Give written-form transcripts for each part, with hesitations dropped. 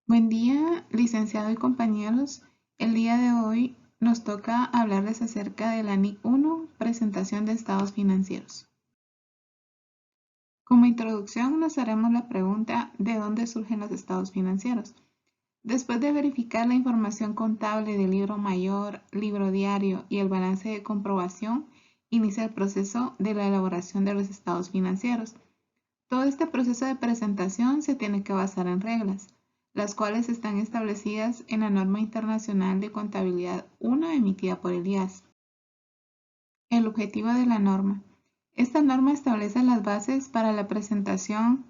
Buen día, licenciado y compañeros. El día de hoy nos toca hablarles acerca de la NIC 1, presentación de estados financieros. Como introducción nos haremos la pregunta ¿de dónde surgen los estados financieros? Después de verificar la información contable del libro mayor, libro diario y el balance de comprobación, inicia el proceso de la elaboración de los estados financieros. Todo este proceso de presentación se tiene que basar en reglas, las cuales están establecidas en la Norma Internacional de Contabilidad 1 emitida por el IAS. El objetivo de la norma. Esta norma establece las bases para la presentación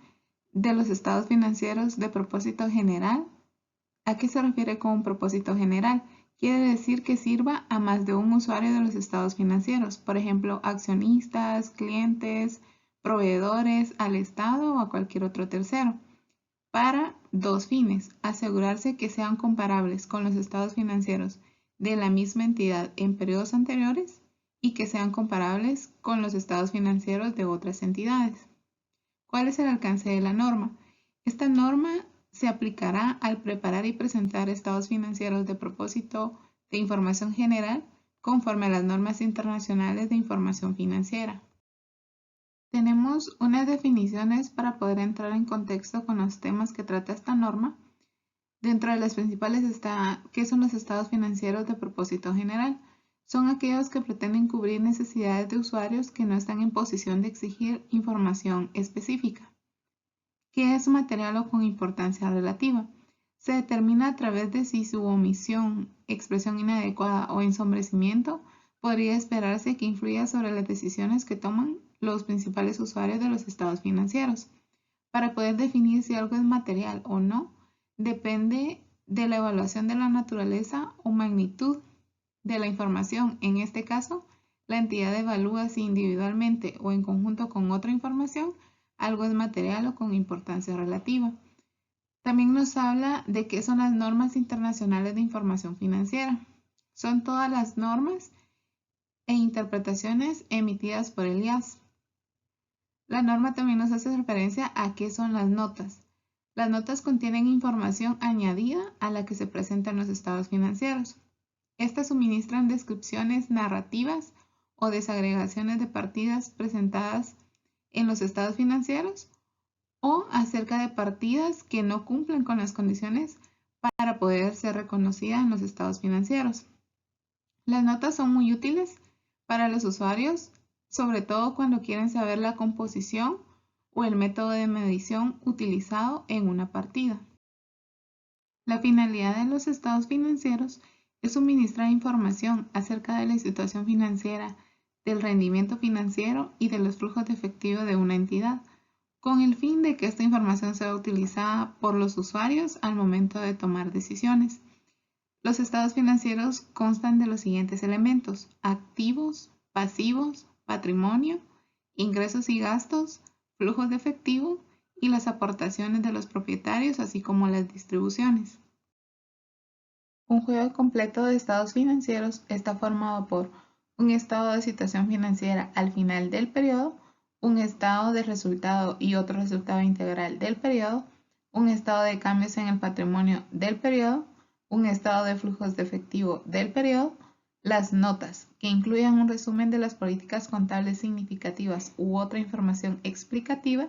de los estados financieros de propósito general. ¿A qué se refiere con un propósito general? Quiere decir que sirva a más de un usuario de los estados financieros, por ejemplo, accionistas, clientes, proveedores, al Estado o a cualquier otro tercero, para dos fines: asegurarse que sean comparables con los estados financieros de la misma entidad en periodos anteriores y que sean comparables con los estados financieros de otras entidades. ¿Cuál es el alcance de la norma? Esta norma se aplicará al preparar y presentar estados financieros de propósito de información general conforme a las normas internacionales de información financiera. Tenemos unas definiciones para poder entrar en contexto con los temas que trata esta norma. Dentro de las principales está ¿qué son los estados financieros de propósito general? Son aquellos que pretenden cubrir necesidades de usuarios que no están en posición de exigir información específica. ¿Qué es material o con importancia relativa? Se determina a través de si su omisión, expresión inadecuada o ensombrecimiento podría esperarse que influya sobre las decisiones que toman los principales usuarios de los estados financieros. Para poder definir si algo es material o no, depende de la evaluación de la naturaleza o magnitud de la información. En este caso, la entidad evalúa si individualmente o en conjunto con otra información algo es material o con importancia relativa. También nos habla de qué son las normas internacionales de información financiera. Son todas las normas e interpretaciones emitidas por el IAS. La norma también nos hace referencia a qué son las notas. Las notas contienen información añadida a la que se presentan los estados financieros. Estas suministran descripciones narrativas o desagregaciones de partidas presentadas en los estados financieros o acerca de partidas que no cumplen con las condiciones para poder ser reconocidas en los estados financieros. Las notas son muy útiles para los usuarios, sobre todo cuando quieren saber la composición o el método de medición utilizado en una partida. La finalidad de los estados financieros es suministrar información acerca de la situación financiera, del rendimiento financiero y de los flujos de efectivo de una entidad, con el fin de que esta información sea utilizada por los usuarios al momento de tomar decisiones. Los estados financieros constan de los siguientes elementos: activos, pasivos, patrimonio, ingresos y gastos, flujos de efectivo y las aportaciones de los propietarios, así como las distribuciones. Un juego completo de estados financieros está formado por un estado de situación financiera al final del periodo, un estado de resultado y otro resultado integral del periodo, un estado de cambios en el patrimonio del periodo, un estado de flujos de efectivo del periodo, las notas, que incluyen un resumen de las políticas contables significativas u otra información explicativa,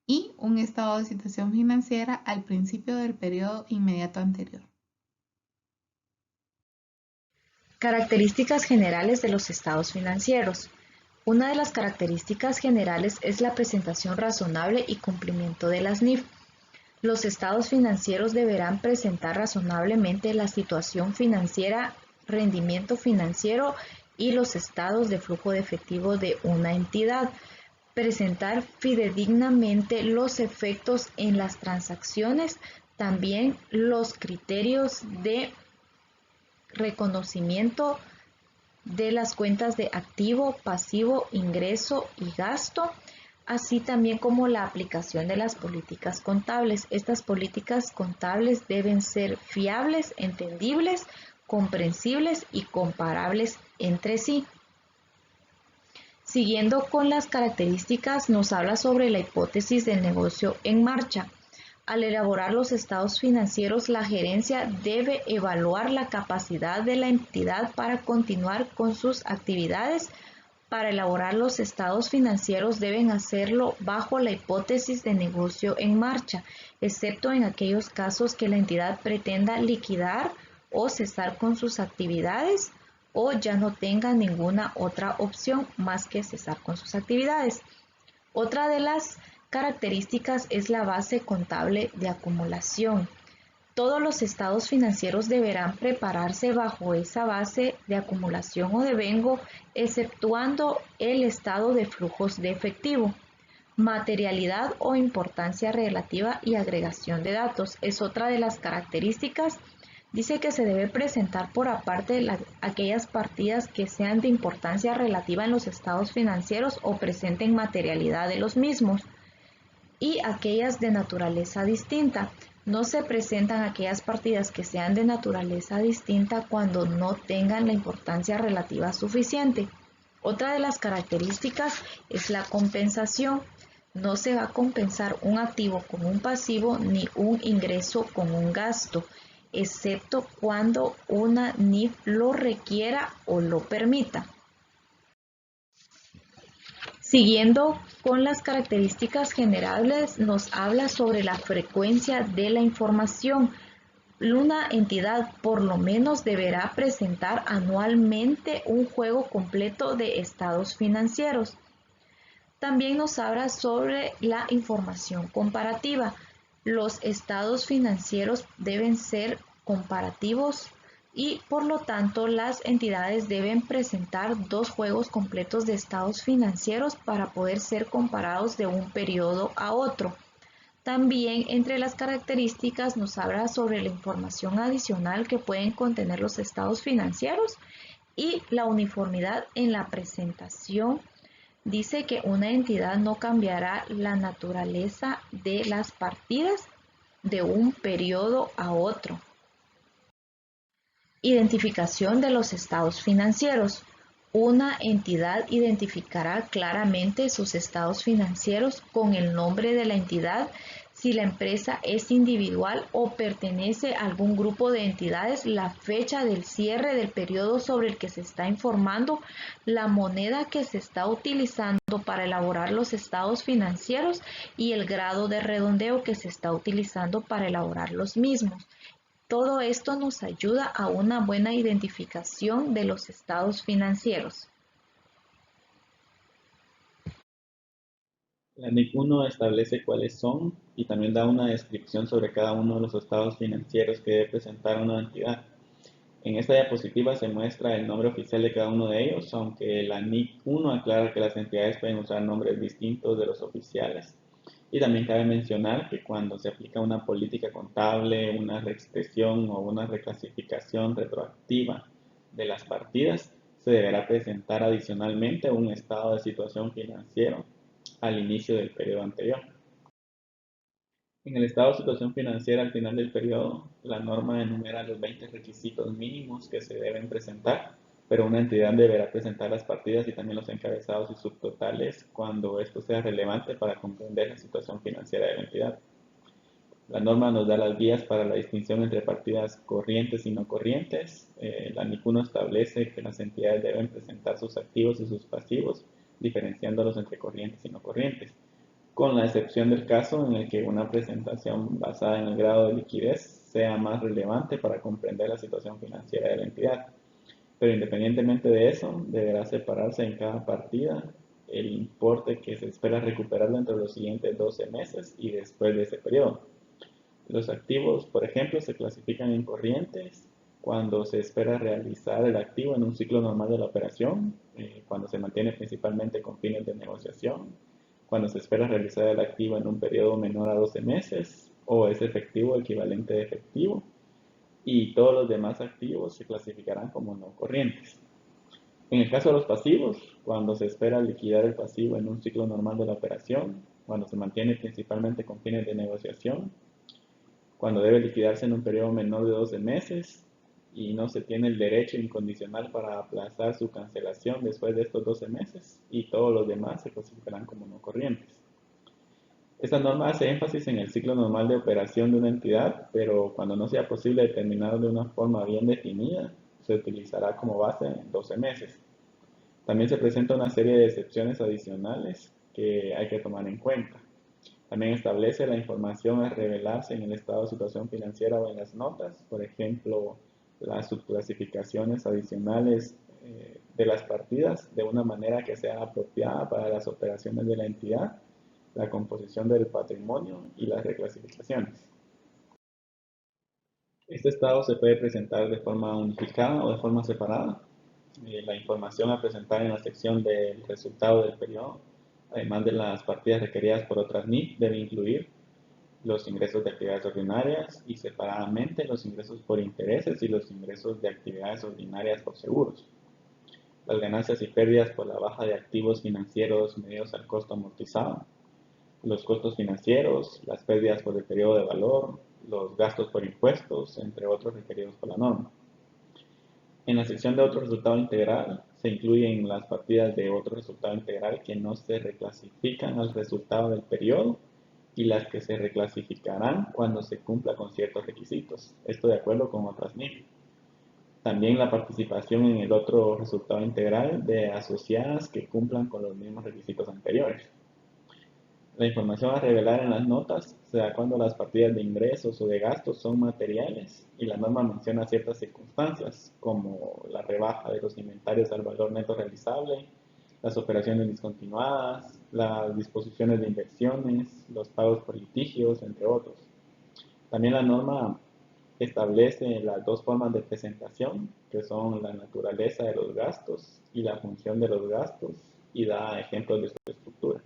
y un estado de situación financiera al principio del periodo inmediato anterior. Características generales de los estados financieros. Una de las características generales es la presentación razonable y cumplimiento de las NIF. Los estados financieros deberán presentar razonablemente la situación financiera, rendimiento financiero y los estados de flujo de efectivo de una entidad. Presentar fidedignamente los efectos en las transacciones, también los criterios de reconocimiento de las cuentas de activo, pasivo, ingreso y gasto, así también como la aplicación de las políticas contables. Estas políticas contables deben ser fiables, entendibles, comprensibles y comparables entre sí. Siguiendo con las características, nos habla sobre la hipótesis del negocio en marcha. Al elaborar los estados financieros, la gerencia debe evaluar la capacidad de la entidad para continuar con sus actividades. Para elaborar los estados financieros deben hacerlo bajo la hipótesis de negocio en marcha, excepto en aquellos casos que la entidad pretenda liquidar o cesar con sus actividades o ya no tenga ninguna otra opción más que cesar con sus actividades. Otra de las características es la base contable de acumulación. Todos los estados financieros deberán prepararse bajo esa base de acumulación o devengo, exceptuando el estado de flujos de efectivo. Materialidad o importancia relativa y agregación de datos es otra de las características. Dice que se debe presentar por aparte aquellas partidas que sean de importancia relativa en los estados financieros o presenten materialidad de los mismos, y aquellas de naturaleza distinta. No se presentan aquellas partidas que sean de naturaleza distinta cuando no tengan la importancia relativa suficiente. Otra de las características es la compensación. No se va a compensar un activo con un pasivo ni un ingreso con un gasto, excepto cuando una NIF lo requiera o lo permita. Siguiendo con las características generales, nos habla sobre la frecuencia de la información. Una entidad por lo menos deberá presentar anualmente un juego completo de estados financieros. También nos habla sobre la información comparativa. Los estados financieros deben ser comparativos y por lo tanto las entidades deben presentar 2 juegos completos de estados financieros para poder ser comparados de un periodo a otro. También entre las características nos habla sobre la información adicional que pueden contener los estados financieros y la uniformidad en la presentación. Dice que una entidad no cambiará la naturaleza de las partidas de un periodo a otro. Identificación de los estados financieros. Una entidad identificará claramente sus estados financieros con el nombre de la entidad si la empresa es individual o pertenece a algún grupo de entidades, la fecha del cierre del periodo sobre el que se está informando, la moneda que se está utilizando para elaborar los estados financieros y el grado de redondeo que se está utilizando para elaborar los mismos. Todo esto nos ayuda a una buena identificación de los estados financieros. La NIC 1 establece cuáles son y también da una descripción sobre cada uno de los estados financieros que debe presentar una entidad. En esta diapositiva se muestra el nombre oficial de cada uno de ellos, aunque la NIC 1 aclara que las entidades pueden usar nombres distintos de los oficiales. Y también cabe mencionar que cuando se aplica una política contable, una reexpresión o una reclasificación retroactiva de las partidas, se deberá presentar adicionalmente un estado de situación financiero al inicio del periodo anterior. En el estado de situación financiera al final del periodo, la norma enumera los 20 requisitos mínimos que se deben presentar, pero una entidad deberá presentar las partidas y también los encabezados y subtotales cuando esto sea relevante para comprender la situación financiera de la entidad. La norma nos da las vías para la distinción entre partidas corrientes y no corrientes. La NIC 1 establece que las entidades deben presentar sus activos y sus pasivos, diferenciándolos entre corrientes y no corrientes, con la excepción del caso en el que una presentación basada en el grado de liquidez sea más relevante para comprender la situación financiera de la entidad. Pero independientemente de eso, deberá separarse en cada partida el importe que se espera recuperar dentro de los siguientes 12 meses y después de ese periodo. Los activos, por ejemplo, se clasifican en corrientes cuando se espera realizar el activo en un ciclo normal de la operación, cuando se mantiene principalmente con fines de negociación, cuando se espera realizar el activo en un periodo menor a 12 meses o es efectivo equivalente de efectivo, y todos los demás activos se clasificarán como no corrientes. En el caso de los pasivos, cuando se espera liquidar el pasivo en un ciclo normal de la operación, cuando se mantiene principalmente con fines de negociación, cuando debe liquidarse en un periodo menor de 12 meses y no se tiene el derecho incondicional para aplazar su cancelación después de estos 12 meses, y todos los demás se clasificarán como no corrientes. Esta norma hace énfasis en el ciclo normal de operación de una entidad, pero cuando no sea posible determinar de una forma bien definida, se utilizará como base 12 meses. También se presenta una serie de excepciones adicionales que hay que tomar en cuenta. También establece la información a revelarse en el estado de situación financiera o en las notas, por ejemplo, las subclasificaciones adicionales de las partidas de una manera que sea apropiada para las operaciones de la entidad, la composición del patrimonio y las reclasificaciones. Este estado se puede presentar de forma unificada o de forma separada. La información a presentar en la sección del resultado del periodo, además de las partidas requeridas por otras NIF, debe incluir los ingresos de actividades ordinarias y separadamente los ingresos por intereses y los ingresos de actividades ordinarias por seguros. Las ganancias y pérdidas por la baja de activos financieros medidos al costo amortizado, los costos financieros, las pérdidas por el periodo de valor, los gastos por impuestos, entre otros requeridos por la norma. En la sección de otro resultado integral se incluyen las partidas de otro resultado integral que no se reclasifican al resultado del periodo y las que se reclasificarán cuando se cumpla con ciertos requisitos, esto de acuerdo con otras NIF. También la participación en el otro resultado integral de asociadas que cumplan con los mismos requisitos anteriores. La información a revelar en las notas se da cuando las partidas de ingresos o de gastos son materiales y la norma menciona ciertas circunstancias como la rebaja de los inventarios al valor neto realizable, las operaciones discontinuadas, las disposiciones de inversiones, los pagos por litigios, entre otros. También la norma establece las dos formas de presentación, que son la naturaleza de los gastos y la función de los gastos, y da ejemplos de su estructura.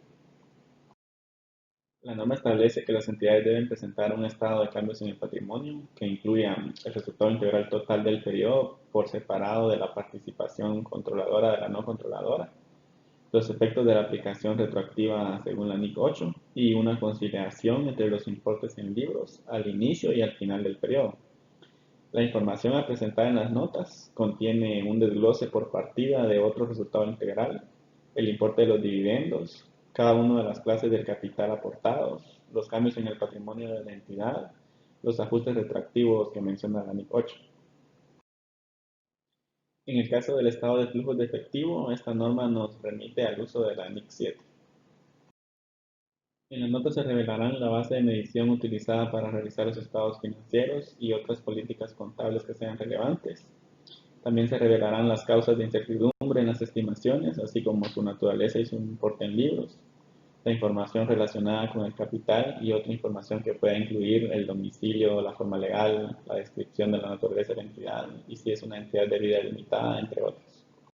La norma establece que las entidades deben presentar un estado de cambios en el patrimonio que incluya el resultado integral total del periodo por separado de la participación controladora de la no controladora, los efectos de la aplicación retroactiva según la NIC 8 y una conciliación entre los importes en libros al inicio y al final del periodo. La información a presentar en las notas contiene un desglose por partida de otro resultado integral, el importe de los dividendos, cada una de las clases del capital aportados, los cambios en el patrimonio de la entidad, los ajustes retroactivos que menciona la NIC 8. En el caso del estado de flujos de efectivo, esta norma nos remite al uso de la NIC 7. En las notas se revelarán la base de medición utilizada para realizar los estados financieros y otras políticas contables que sean relevantes. También se revelarán las causas de incertidumbre en las estimaciones, así como su naturaleza y su importe en libros, la información relacionada con el capital y otra información que pueda incluir el domicilio, la forma legal, la descripción de la naturaleza de la entidad y si es una entidad de vida limitada, entre otros.